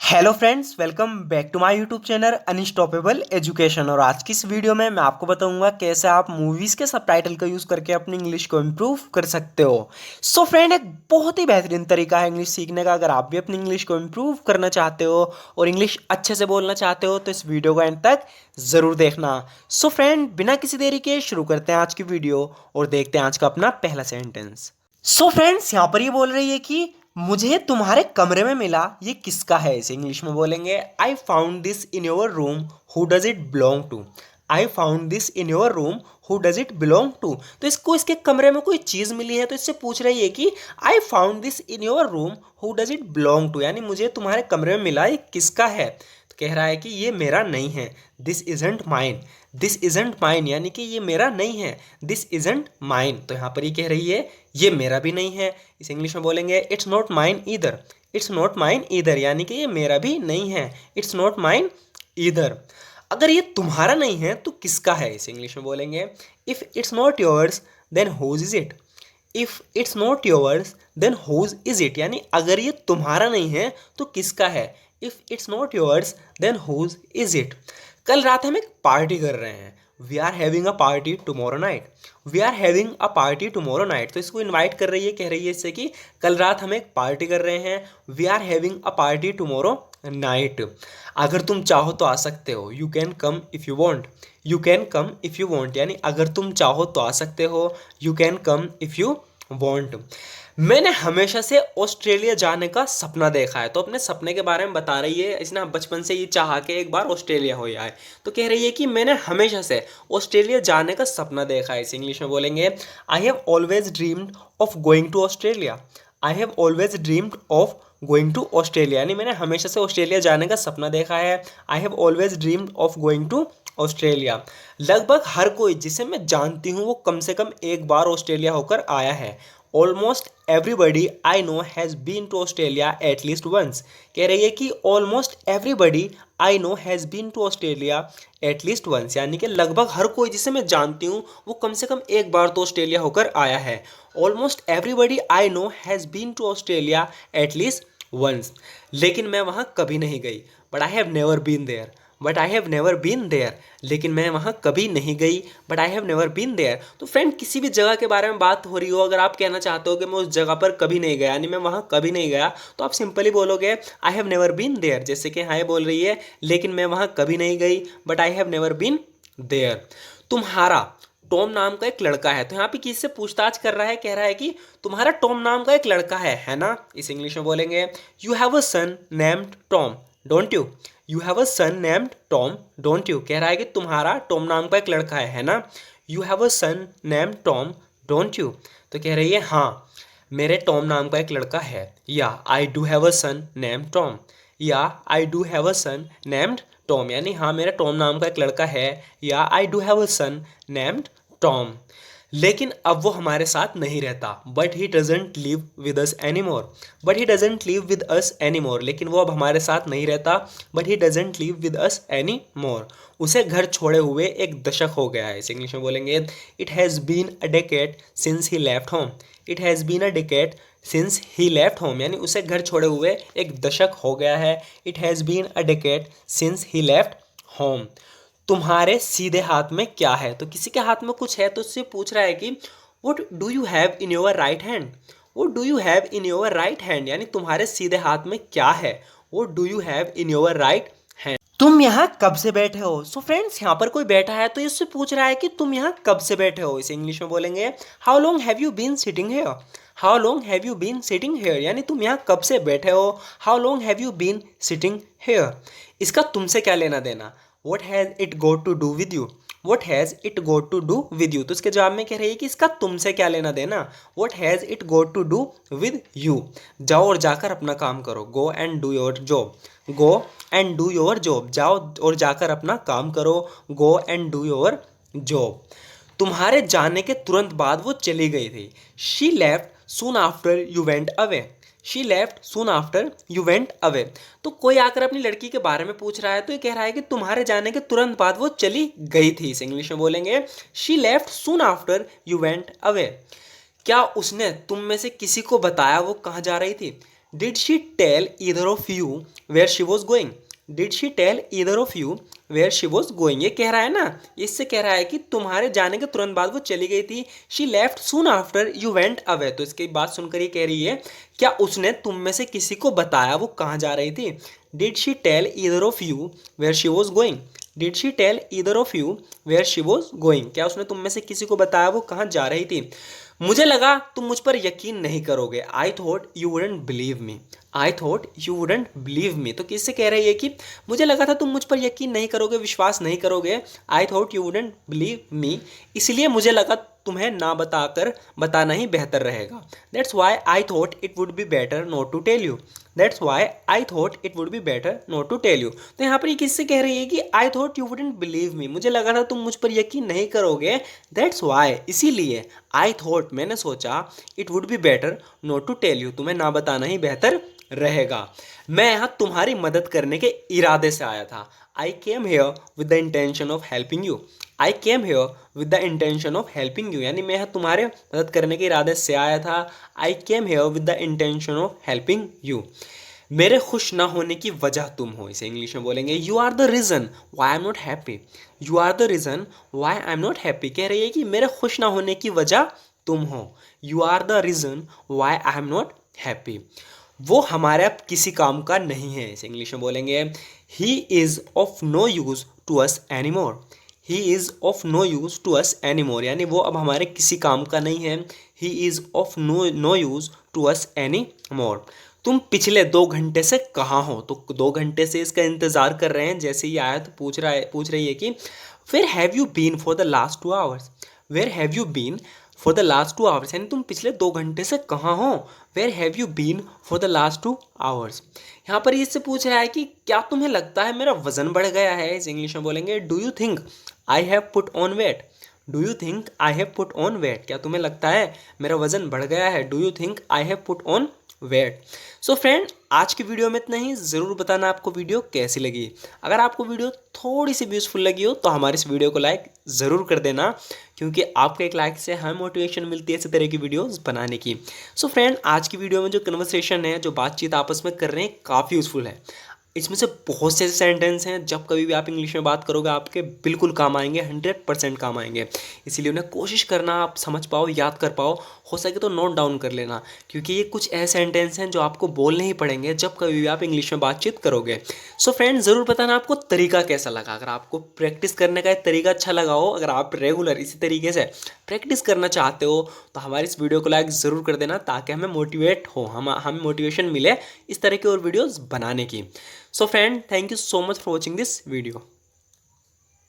Hello friends, welcome back to my YouTube channel unstoppable education. और आज की इस वीडियो में मैं आपको बताऊंगा कैसे आप मूवीज़ के सबटाइटल का यूज़ करके अपनी इंग्लिश को इम्प्रूव कर सकते हो। सो फ्रेंड, एक बहुत ही बेहतरीन तरीका है इंग्लिश सीखने का। अगर आप भी अपनी इंग्लिश को इम्प्रूव करना चाहते हो और इंग्लिश अच्छे से बोलना चाहते हो तो इस वीडियो को एंड तक ज़रूर देखना। सो फ्रेंड, बिना किसी देरी के शुरू करते हैं आज की वीडियो और देखते हैं आज का अपना पहला सेंटेंस। सो फ्रेंड्स, यहाँ पर ये बोल रही है कि मुझे तुम्हारे कमरे में मिला, ये किसका है। इसे इंग्लिश में बोलेंगे I found this in your room, who does it belong to. I found this in your room, who does it belong to. तो इसको इसके कमरे में कोई चीज़ मिली है तो इससे पूछ रही है कि I found this in your room, who does it belong to, यानी मुझे तुम्हारे कमरे में मिला, ये किसका है। तो कह रहा है कि ये मेरा नहीं है, this isn't mine. This isn't mine यानी कि ये मेरा नहीं है, दिस इजंट माइन। तो यहाँ पर ये कह रही है ये मेरा भी नहीं है। इस इंग्लिश में बोलेंगे it's not mine either. It's not mine either यानी कि ये मेरा भी नहीं है, इट्स नॉट माइन ईदर। अगर ये तुम्हारा नहीं है तो किसका है। इस इंग्लिश में बोलेंगे if it's not yours then whose is it. If it's not yours then whose is it, यानी अगर ये तुम्हारा नहीं है तो किसका है। If it's not yours then whose is it. कल रात हम एक पार्टी कर रहे हैं, we are having a party tomorrow night. We are having a party tomorrow night. तो इसको इनवाइट कर रही है, कह रही है इससे कि कल रात हम एक पार्टी कर रहे हैं, we are having a party tomorrow night. अगर तुम चाहो तो आ सकते हो, you can come if you want. You can come if you want यानी अगर तुम चाहो तो आ सकते हो, you can come if you want. मैंने हमेशा से ऑस्ट्रेलिया जाने का सपना देखा है। तो अपने सपने के बारे में बता रही है, इसने बचपन से ये चाहा कि एक बार ऑस्ट्रेलिया हो जाए। तो कह रही है कि मैंने हमेशा से ऑस्ट्रेलिया जाने का सपना देखा है। इस इंग्लिश में बोलेंगे I have always dreamed of going to Australia. I have always dreamed of going to Australia यानी मैंने हमेशा से ऑस्ट्रेलिया जाने का सपना देखा है। I have always dreamed of going to Australia. लगभग हर कोई जिसे मैं जानती हूँ वो कम से कम एक बार ऑस्ट्रेलिया होकर आया है। Almost everybody I know has been to Australia at least once. कह रही है कि almost everybody I know has been to Australia at least once, यानी कि लगभग हर कोई जिसे मैं जानती हूँ वो कम से कम एक बार तो ऑस्ट्रेलिया होकर आया है। Almost everybody I know has been to Australia at least once. लेकिन मैं वहाँ कभी नहीं गई, but I have never been there. But I have never been there, लेकिन मैं वहाँ कभी नहीं गई, but I have never been there. तो फ्रेंड, किसी भी जगह के बारे में बात हो रही हो, अगर आप कहना चाहते हो कि मैं उस जगह पर कभी नहीं गया यानी मैं वहाँ कभी नहीं गया, तो आप सिंपली बोलोगे I have never been there. जैसे कि हाँ, बोल रही है लेकिन मैं वहाँ कभी नहीं गई, but I have never been there. तुम्हारा टॉम नाम का एक लड़का है। तो यहाँ पे किससे पूछताछ कर रहा है, कह रहा है कि तुम्हारा टॉम नाम का एक लड़का है ना। इस इंग्लिश में बोलेंगे you have a son named Tom, don't you. You have a son named Tom, don't you. कह रहा है कि तुम्हारा टॉम नाम का एक लड़का है ना। You have a son named Tom, don't you. तो कह रही है हाँ, मेरे टॉम नाम का एक लड़का है। या I do have a son named Tom. Yeah I do have a son named Tom यानी हाँ, मेरा टॉम नाम का एक लड़का है। या I do have a son named Tom. लेकिन अब वो हमारे साथ नहीं रहता, but he doesn't live with us any more. But he doesn't live with us any more, लेकिन वो अब हमारे साथ नहीं रहता, but he doesn't live with us any more. उसे घर छोड़े हुए एक दशक हो गया है। इस इंग्लिश में बोलेंगे it has been a decade since he left home. It has been a decade since he left home यानी उसे घर छोड़े हुए एक दशक हो गया है। It has been a decade since he left home. तुम्हारे सीधे हाथ में क्या है। तो किसी के हाथ में कुछ है तो उससे पूछ रहा है कि what do you have in your right hand. What do you have in your right hand यानी तुम्हारे सीधे हाथ में क्या है। What do you have in your right hand. तुम यहाँ कब से बैठे हो। सो फ्रेंड्स, यहाँ पर कोई बैठा है तो इससे पूछ रहा है कि तुम यहाँ कब से बैठे हो। इसे इंग्लिश में बोलेंगे how long have you been sitting here. How long have you been sitting here यानी तुम यहाँ कब से बैठे हो। How long have you been sitting here. इसका तुमसे क्या लेना देना। What has it got to do with you. What has it got to do with you. तो इसके जवाब में कह रही है कि इसका तुमसे क्या लेना देना। What has it got to do with you. जाओ और जाकर अपना काम करो, go and do your job. Go and do your job, जाओ और जाकर अपना काम करो, go and do your job. तुम्हारे जाने के तुरंत बाद वो चली गई थी। She left soon after you went away. She left soon after you went away. तो कोई आकर अपनी लड़की के बारे में पूछ रहा है तो ये कह रहा है कि तुम्हारे जाने के तुरंत बाद वो चली गई थी। इस इंग्लिश में बोलेंगे she left soon after you went away. क्या उसने तुम में से किसी को बताया वो कहाँ जा रही थी। Did she tell either of you where she was going? Did she tell either of you where she was going, ये कह रहा है ना, इससे कह रहा है कि तुम्हारे जाने के तुरंत बाद वो चली गई थी। She left soon after you went away, तो इसकी बात सुनकर ये कह रही है क्या उसने तुम में से किसी को बताया वो कहाँ जा रही थी? Did she tell either of you where she was going? Did she tell either of you where she was going, क्या उसने तुम में से किसी को बताया वो कहाँ जा रही थी? मुझे लगा तुम मुझ पर यकीन नहीं करोगे। आई thought you wouldn't believe me. I thought you wouldn't believe मी, तो किससे कह रही है कि मुझे लगा था तुम मुझ पर यकीन नहीं करोगे, विश्वास नहीं करोगे। आई थॉट यू वुडंट बिलीव मी, इसलिए मुझे लगा तुम्हें ना बताकर बताना ही बेहतर रहेगा। That's why I thought it would be better not to tell you. That's why I thought it would be better not to tell you, तो यहाँ पर ये किससे कह रही है कि I thought you wouldn't believe me, मुझे लगा था तुम मुझ पर यकीन नहीं करोगे। दैट्स वाई, इसीलिए, आई थॉट, मैंने सोचा, it would be better not to tell you, तुम्हें ना बताना ही बेहतर रहेगा। मैं यहाँ तुम्हारी मदद करने के इरादे से आया था। I came here with the intention of helping you. I came here with the intention of helping you, यानी मैं यहाँ तुम्हारे मदद करने के इरादे से आया था। I came here with the intention of helping you. मेरे खुश ना होने की वजह तुम हो, इसे इंग्लिश में बोलेंगे you are the reason why I am not happy. You are the reason why I am not happy, कह रही है कि मेरे खुश ना होने की वजह तुम हो। You are the reason why I am not happy. वो हमारे अब किसी काम का नहीं है, इसे इंग्लिश में बोलेंगे he is of no use to us any more. He is of no use to us any more, यानी वो अब हमारे किसी काम का नहीं है। He is of no use to us any more. तुम पिछले 2 घंटे से कहाँ हो? तो 2 घंटे से इसका इंतज़ार कर रहे हैं। जैसे ही आया तो पूछ रही है कि where have you been for the last 2 hours? Where have you been for the last 2 hours, यानी तुम पिछले 2 घंटे से कहाँ हो? Where have you been for the last 2 hours. यहाँ पर इससे पूछ रहा है कि क्या तुम्हें लगता है मेरा वजन बढ़ गया है? इस इंग्लिश में बोलेंगे do you think I have put on weight? Do you think I have put on weight, क्या तुम्हें लगता है मेरा वजन बढ़ गया है? Do you think I have put on weight. So friend, आज की वीडियो में इतना ही। ज़रूर बताना आपको वीडियो कैसी लगी। अगर आपको वीडियो थोड़ी सी भी यूज़फुल लगी हो तो हमारे इस वीडियो को लाइक ज़रूर कर देना, क्योंकि आपके एक लाइक से हमें मोटिवेशन मिलती है इसी तरह की वीडियोस बनाने की। सो फ्रेंड, आज की वीडियो में जो कन्वर्सेशन है, जो बातचीत आपस में कर रहे हैं, काफ़ी यूज़फुल है। इसमें से बहुत से सेंटेंस हैं जब कभी भी आप इंग्लिश में बात करोगे आपके बिल्कुल काम आएंगे, 100% काम आएंगे। इसीलिए उन्हें कोशिश करना आप समझ पाओ, याद कर पाओ, हो सके तो नोट डाउन कर लेना, क्योंकि ये कुछ ऐसे सेंटेंस हैं जो आपको बोलने ही पड़ेंगे जब कभी भी आप इंग्लिश में बातचीत करोगे। सो फ्रेंड, ज़रूर बताना आपको तरीका कैसा लगा। अगर आपको प्रैक्टिस करने का एक तरीका अच्छा लगा हो, अगर आप रेगुलर इसी तरीके से प्रैक्टिस करना चाहते हो, तो हमारी इस वीडियो को लाइक ज़रूर कर देना, ताकि हमें मोटिवेट हो, हमें मोटिवेशन मिले इस तरह की और वीडियोज़ बनाने की। So friend, thank you so much for watching this video.